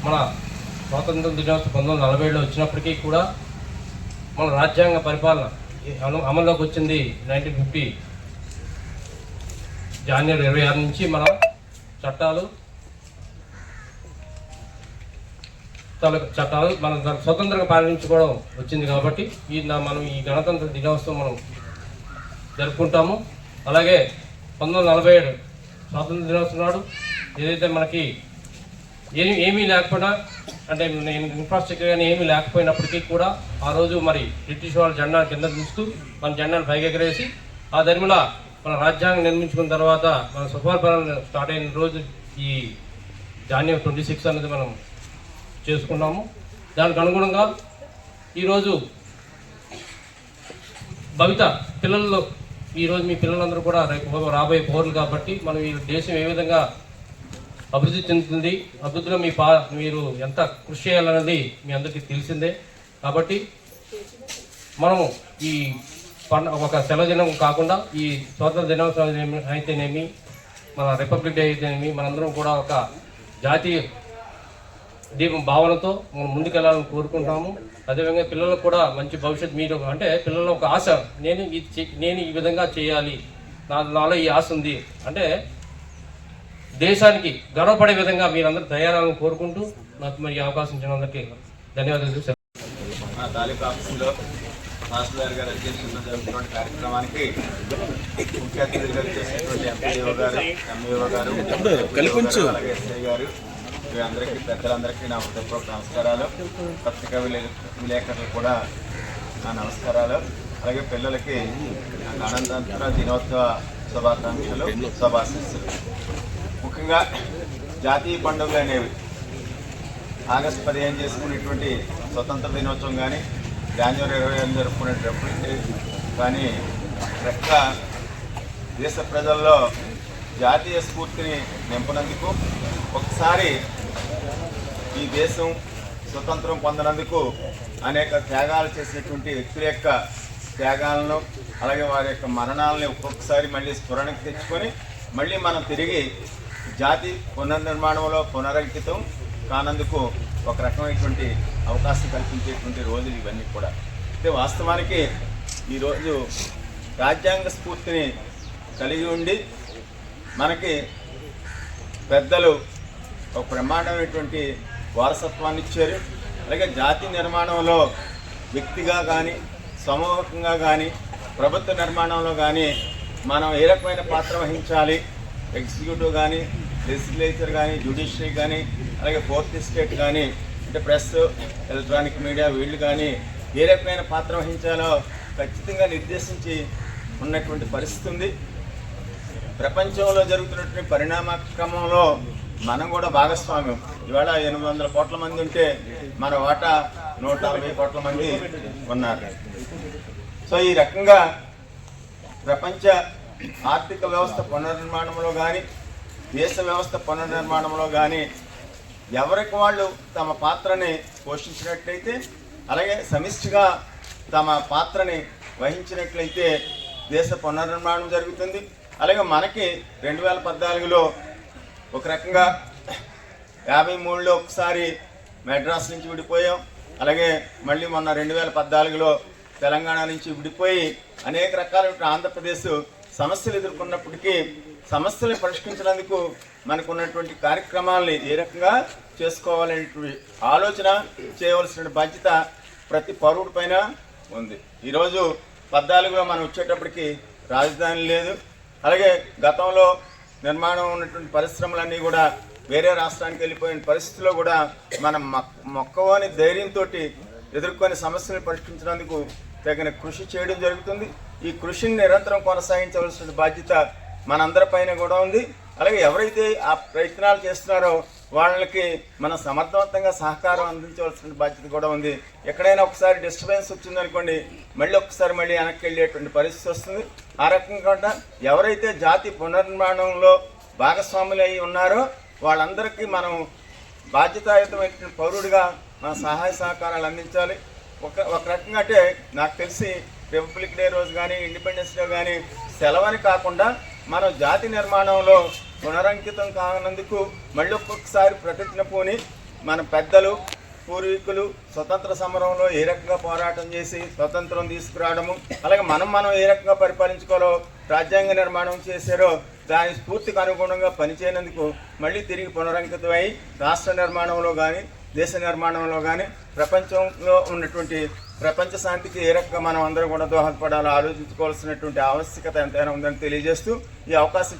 మన స్వాతంత్ర దినోత్సవం 1947లో వచ్చినప్పటికీ కూడా మన రాజ్యాంగ పరిపాలన అమల్లోకి వచ్చింది 1950 జనవరి 26 నుంచి మన చట్టాలు మన స్వతంత్రంగా పాలించుకోవడం వచ్చింది కాబట్టి మనం ఈ గణతంత్ర దినోత్సవం మనం జరుపుకుంటాము. అలాగే 1947 స్వాతంత్ర దినోత్సవం నాడు ఏదైతే మనకి ఏమీ లేకపోయినా అంటే ఇన్ఫ్రాస్ట్రక్చర్ కానీ ఏమీ లేకపోయినప్పటికీ కూడా ఆ రోజు మరి బ్రిటిష్ వాళ్ళ జెండా కింద దించుతూ మన జెండాను పైకి ఎగరేసి ఆ ధర్మిలా మన రాజ్యాంగం నిర్మించుకున్న తర్వాత మన సుపరిపాలన స్టార్ట్ అయిన రోజు ఈ జనవరి 26 అనేది మనం చేసుకున్నాము. దానికి అనుగుణంగా ఈరోజు భవిత పిల్లల్లో ఈరోజు మీ పిల్లలందరూ కూడా రేపు రాబోయే పౌరులు కాబట్టి మనం ఈ దేశం ఏ విధంగా అభివృద్ధి చెందుతుంది, అభివృద్ధిలో మీరు ఎంత కృషి చేయాలన్నది మీ అందరికీ తెలిసిందే. కాబట్టి మనము ఈ ఒక సెలవు దినం కాకుండా ఈ స్వాతంత్ర దినోత్సవం అయితేనేమి మన రిపబ్లిక్ డే అయితేనేమి మనందరం కూడా ఒక జాతీయ దీపం భావనతో మనం ముందుకెళ్ళాలని కోరుకుంటాము. అదేవిధంగా పిల్లలకు కూడా మంచి భవిష్యత్తు మీరు అంటే పిల్లల ఒక ఆశ నేను ఈ విధంగా చేయాలి, నాలో ఈ ఆశ ఉంది అంటే దేశానికి గర్వపడే విధంగా మీరందరూ తయారాలని కోరుకుంటూ నాకు మరి అవకాశం ఇచ్చినందుకు ధన్యవాదాలు. మన తాలూకా ఆఫీసులో తహసీల్దార్ గారు అధ్యక్షతన జరుగుతున్న కార్యక్రమానికి ముఖ్య అతిథులుగా చేసినటువంటి ఎంపీఓ గారు, ఎంఈఓ గారు, అలాగే ఎస్ఐ గారు, అందరికీ పెద్దలందరికీ నా హృదయపూర్వక నమస్కారాలు. పత్రికా విలేకరులు కూడా నా నమస్కారాలు. అలాగే పిల్లలకి గణతంత్ర దినోత్సవ శుభాకాంక్షలు, శుభాశీస్సులు. ముఖ్యంగా జాతీయ పండుగలు అనేవి ఆగస్టు 15 చేసుకునేటువంటి స్వతంత్ర దినోత్సవం కానీ జనవరి 25 జరుపుకునేటప్పుడు కానీ రెక్క దేశ ప్రజల్లో జాతీయ స్ఫూర్తిని నింపనందుకు ఒకసారి ఈ దేశం స్వతంత్రం పొందనందుకు అనేక త్యాగాలు చేసినటువంటి వ్యక్తుల యొక్క త్యాగాలను అలాగే వారి యొక్క మరణాలని ఒక్కొక్కసారి మళ్ళీ స్ఫురణకు తెచ్చుకొని మళ్ళీ మనం తిరిగి జాతి పునర్నిర్మాణంలో పునరంకితం కానందుకు ఒక రకమైనటువంటి అవకాశం కల్పించేటువంటి రోజులు ఇవన్నీ కూడా. అయితే వాస్తవానికి ఈరోజు రాజ్యాంగ స్ఫూర్తిని కలిగి ఉండి మనకి పెద్దలు ఒక బ్రహ్మాండమైనటువంటి వారసత్వాన్ని ఇచ్చారు. అలాగే జాతి నిర్మాణంలో వ్యక్తిగా కానీ సమూహంగా కానీ ప్రభుత్వ నిర్మాణంలో కానీ మనం ఏ రకమైన పాత్ర వహించాలి, ఎగ్జిక్యూటివ్ కానీ లెజిస్లేచర్ కానీ జ్యుడిషియరీ కానీ అలాగే ఫోర్త్ ఎస్టేట్ కానీ అంటే ప్రెస్ ఎలక్ట్రానిక్ మీడియా వీళ్ళు కానీ ఏ రకమైన పాత్ర వహించాలో ఖచ్చితంగా నిర్దేశించి ఉన్నటువంటి పరిస్థితి ఉంది. ప్రపంచంలో జరుగుతున్నటువంటి పరిణామ క్రమంలో మనం కూడా భాగస్వామ్యం. ఇవాళ 800 కోట్ల మంది ఉంటే మన వాటా 140 కోట్ల మంది ఉన్నారు. సో ఈ రకంగా ప్రపంచ ఆర్థిక వ్యవస్థ పునర్నిర్మాణంలో కానీ దేశ వ్యవస్థ పునర్నిర్మాణంలో కానీ ఎవరికి వాళ్ళు తమ పాత్రని పోషించినట్లయితే అలాగే సమిష్టిగా తమ పాత్రని వహించినట్లయితే దేశ పునర్నిర్మాణం జరుగుతుంది. అలాగే మనకి 2014లో ఒక రకంగా 53లో ఒకసారి మెడ్రాస్ నుంచి విడిపోయాం. అలాగే మళ్ళీ మొన్న 2014లో తెలంగాణ నుంచి విడిపోయి అనేక రకాల ఆంధ్రప్రదేశ్ సమస్యలు ఎదుర్కొన్నప్పటికీ సమస్యలను పరిష్కరించడానికి మనకు ఉన్నటువంటి కార్యక్రమాలని ఏ రకంగా చేసుకోవాలనేటువంటి ఆలోచన చేయవలసిన బాధ్యత ప్రతి పౌరుడి పైన ఉంది. ఈరోజు 14లో మనం వచ్చేటప్పటికి రాజధాని లేదు. అలాగే గతంలో నిర్మాణం ఉన్నటువంటి పరిశ్రమలన్నీ కూడా వేరే రాష్ట్రానికి వెళ్ళిపోయిన పరిస్థితుల్లో కూడా మనం మొక్కవని ధైర్యంతో ఎదుర్కొని సమస్యలను పరిష్కరించడానికి తగిన కృషి చేయడం జరుగుతుంది. ఈ కృషిని నిరంతరం కొనసాగించవలసిన బాధ్యత మనందరిపైన కూడా ఉంది. అలాగే ఎవరైతే ఆ ప్రయత్నాలు చేస్తున్నారో వాళ్ళకి మనం సమర్థవంతంగా సహకారం అందించవలసిన బాధ్యత కూడా ఉంది. ఎక్కడైనా ఒకసారి డిస్టర్బెన్స్ వచ్చిందనుకోండి మళ్ళీ వెనక్కి వెళ్ళేటువంటి పరిస్థితి వస్తుంది. ఆ రకంగా ఎవరైతే జాతి పునర్నిర్మాణంలో భాగస్వాములు అయి ఉన్నారో వాళ్ళందరికీ మనం బాధ్యతాయుతమైన పౌరుడిగా మన సహాయ సహకారాలు అందించాలి. ఒక రకంగా అంటే నాకు తెలిసి రిపబ్లిక్ డే రోజు కానీ ఇండిపెండెన్స్ డే కానీ సెలవని కాకుండా మనం జాతి నిర్మాణంలో పునరంకితం కానందుకు మళ్ళీ ఒక్కొక్కసారి ప్రతిజ్ఞ పూని మన పెద్దలు పూర్వీకులు స్వతంత్ర సమరంలో ఏ రకంగా పోరాటం చేసి స్వతంత్రం తీసుకురావడము, అలాగే మనం ఏ రకంగా పరిపాలించుకోవాలో రాజ్యాంగ నిర్మాణం చేశారో దాని స్ఫూర్తికి అనుగుణంగా పనిచేయనందుకు మళ్ళీ తిరిగి పునరంకితమై రాష్ట్ర నిర్మాణంలో కానీ దేశ నిర్మాణంలో కానీ ప్రపంచంలో ఉన్నటువంటి ప్రపంచ శాంతికి ఏ రకంగా మనం అందరం కూడా దోహదపడాలో ఆలోచించుకోవాల్సినటువంటి ఆవశ్యకత ఎంతైనా ఉందని తెలియజేస్తూ ఈ అవకాశం